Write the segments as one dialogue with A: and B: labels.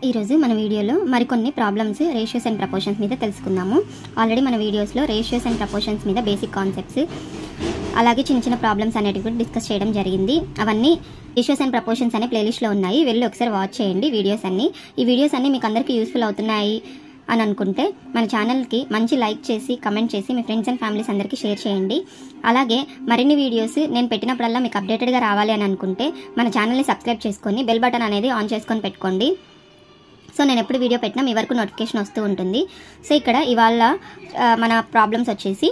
A: ఈరోజు మన వీడియోలో మరికొన్ని ప్రాబ్లమ్స్ రేషియోస్ అండ్ ప్రపోర్షన్స్ మీద తెలుసుకుందాము. ఆల్రెడీ మన వీడియోస్లో రేషియోస్ అండ్ ప్రపోర్షన్స్ మీద బేసిక్ కాన్సెప్ట్స్ అలాగే చిన్న చిన్న ప్రాబ్లమ్స్ అనేటివి కూడా డిస్కస్ చేయడం జరిగింది. అవన్నీ రేషియోస్ అండ్ ప్రపోర్షన్స్ అనే ప్లేలిస్ట్లో ఉన్నాయి, వెళ్ళి ఒకసారి వాచ్ చేయండి వీడియోస్ అన్నీ. ఈ వీడియోస్ అన్నీ మీకు అందరికీ యూస్ఫుల్ అవుతున్నాయి అని అనుకుంటే మన ఛానల్కి మంచి లైక్ చేసి కమెంట్ చేసి మీ ఫ్రెండ్స్ అండ్ ఫ్యామిలీస్ అందరికీ షేర్ చేయండి. అలాగే మరిన్ని వీడియోస్ నేను పెట్టినప్పుడల్లా మీకు అప్డేటెడ్గా రావాలి అని అనుకుంటే మన ఛానల్ని సబ్స్క్రైబ్ చేసుకొని బెల్ బటన్ అనేది ఆన్ చేసుకొని పెట్టుకోండి. సో నేను ఎప్పుడు వీడియో పెట్టినా మీ వరకు నోటిఫికేషన్ వస్తూ ఉంటుంది. సో ఇక్కడ ఇవాళ మన ప్రాబ్లమ్స్ వచ్చేసి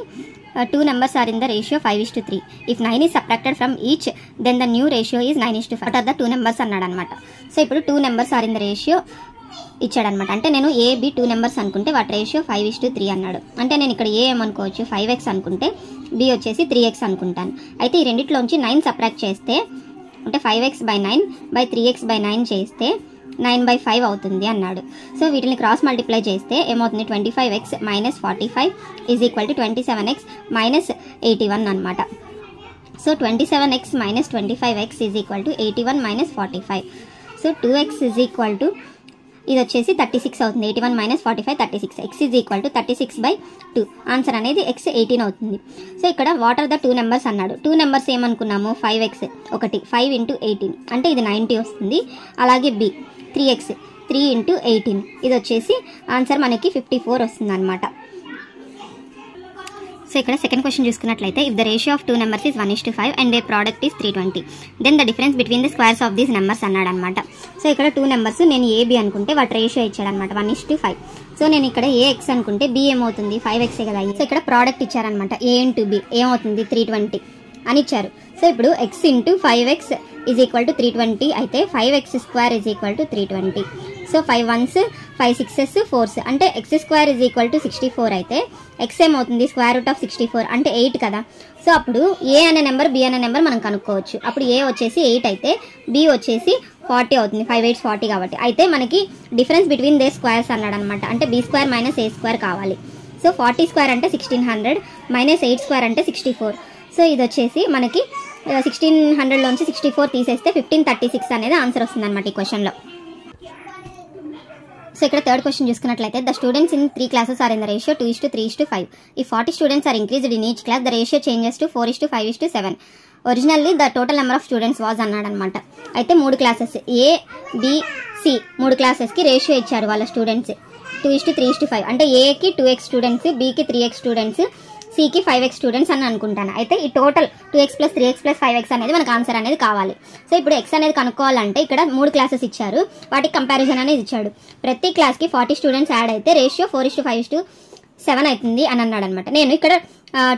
A: 2 numbers are in the ratio 5:3. If 9 is subtracted from each, then the new ratio is 9:5. What are the 2 numbers అన్నాడు అనమాట. సో ఇప్పుడు 2 numbers are in the ratio ఇచ్చాడనమాట. అంటే నేను ఏ బి 2 numbers అనుకుంటే వాటి రేషియో 5:3 అన్నాడు. అంటే నేను ఇక్కడ ఏ ఏమనుకోవచ్చు 5x అనుకుంటే బి వచ్చేసి 3x అనుకుంటాను. అయితే ఈ రెండిట్లోంచి 9 సబ్ట్రాక్ట్ చేస్తే అంటే 5x/9/3x/9 చేస్తే 9/5 అవుతుంది అన్నాడు. సో వీటిని క్రాస్ మల్టిప్లై చేస్తే ఏమవుతుంది 25x - 45 is equal to 27x - 81 అనమాట. So 27x - 25x is equal to 81 - 45. So 2x is equal to ఇది వచ్చేసి 36 అవుతుంది. 81 - 45 36. x is equal to 36/2. Answer అనేది x 18 అవుతుంది. సో ఇక్కడ వాట్ ఆర్ ద 2 numbers అన్నాడు. 2 numbers ఏమనుకున్నాము 5x ఒకటి 5 × 18 అంటే ఇది 90 వస్తుంది. అలాగే b 3x 3 × 18 ఇది వచ్చేసి ఆన్సర్ మనకి 54 వస్తుంది అనమాట. సో ఇక్కడ సెకండ్ క్వశ్చన్ చూసుకున్నట్లయితే if the ratio of 2 numbers is 1:5 and their product is 320 then the difference between the squares of these numbers అన్నాడు అనమాట. సో ఇక్కడ 2 numbers నేను ఏబి అనుకుంటే వాటి రేషియో ఇచ్చాడనమాట 1:5. సో నేను ఇక్కడ ఏఎక్స్ అనుకుంటే బి ఏమవుతుంది 5x కదా. సో ఇక్కడ ప్రోడక్ట్ ఇచ్చారనమాట a × b ఏమవుతుంది 320 అని ఇచ్చారు. సో ఇప్పుడు x × 5x is equal to 320 అయితే 5x² is equal to 320. So 5 1s 5 6s 4s అంటే x² ఈజ్ ఈక్వల్ టు 64 అయితే x ఏమవుతుంది √64 అంటే 8 కదా. సో అప్పుడు a అనే నెంబర్ b అనే నెంబర్ మనం కనుక్కోవచ్చు. అప్పుడు a వచ్చేసి 8 అయితే b వచ్చేసి 40 అవుతుంది. 5 8 40 కాబట్టి అయితే మనకి డిఫరెన్స్ బిట్వీన్ దే స్క్వేర్స్ అన్నాడు అనమాట. అంటే b² - a² కావాలి. సో 40² అంటే 1600 - 8² అంటే 64. సో ఇది వచ్చేసి మనకి 1600లోంచి 64 తీసేస్తే 1536 అనేది ఆన్సర్ వస్తుంది అనమాట ఈ క్వశ్చన్లో. సో ఇక్కడ థర్డ్ క్వశ్చన్ చూసుకున్నట్లయితే the students in 3 classes are in the ratio 2:3:5. ఈ 40 students are increased in each class the ratio changes to 4:5:7. Originally the total number of students was అన్నాడు అనమాట. అయితే 3 classes A B C 3 classes ratio ఇచ్చారు వాళ్ళ students 2:3:5. అంటే ఏకి 2x students బికి 3x students సికి 5x students అని అనుకుంటాను. అయితే ఈ టోటల్ 2x + 3x + 5x అనేది మనకు ఆన్సర్ అనేది కావాలి. సో ఇప్పుడు x అనేది కనుక్కోవాలంటే ఇక్కడ 3 classes ఇచ్చారు, వాటికి కంపారిజన్ అనేది ఇచ్చాడు. ప్రతి క్లాస్కి 40 స్టూడెంట్స్ యాడ్ అయితే రేషియో 4:5:7 అవుతుంది అని అన్నాడు అనమాట. నేను ఇక్కడ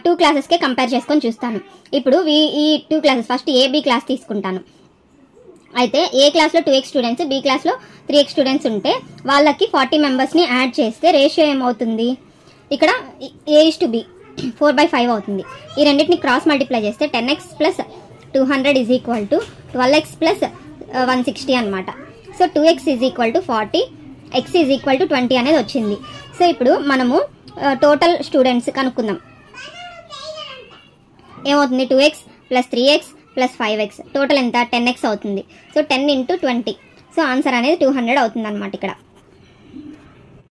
A: 2 classes కంపేర్ చేసుకొని చూస్తాను. ఇప్పుడు ఈ 2 classes first A B class తీసుకుంటాను. అయితే ఏ క్లాస్లో 2x స్టూడెంట్స్ బి క్లాస్లో 3x స్టూడెంట్స్ ఉంటే వాళ్ళకి 40 మెంబర్స్ని యాడ్ చేస్తే రేషియో ఏమవుతుంది ఇక్కడ a:b 4/5 అవుతుంది. ఈ రెండింటిని క్రాస్ మల్టిప్లై చేస్తే 10x + 200 is equal to 12x + 160 అనమాట. So 2x is equal to 40 x is equal to 20 అనేది వచ్చింది. సో ఇప్పుడు మనము టోటల్ స్టూడెంట్స్ కనుక్కుందాం. ఏమవుతుంది 2x + 3x + 5x టోటల్ ఎంత 10x అవుతుంది. సో 10 × 20 సో ఆన్సర్ అనేది 200 అవుతుంది అనమాట ఇక్కడ.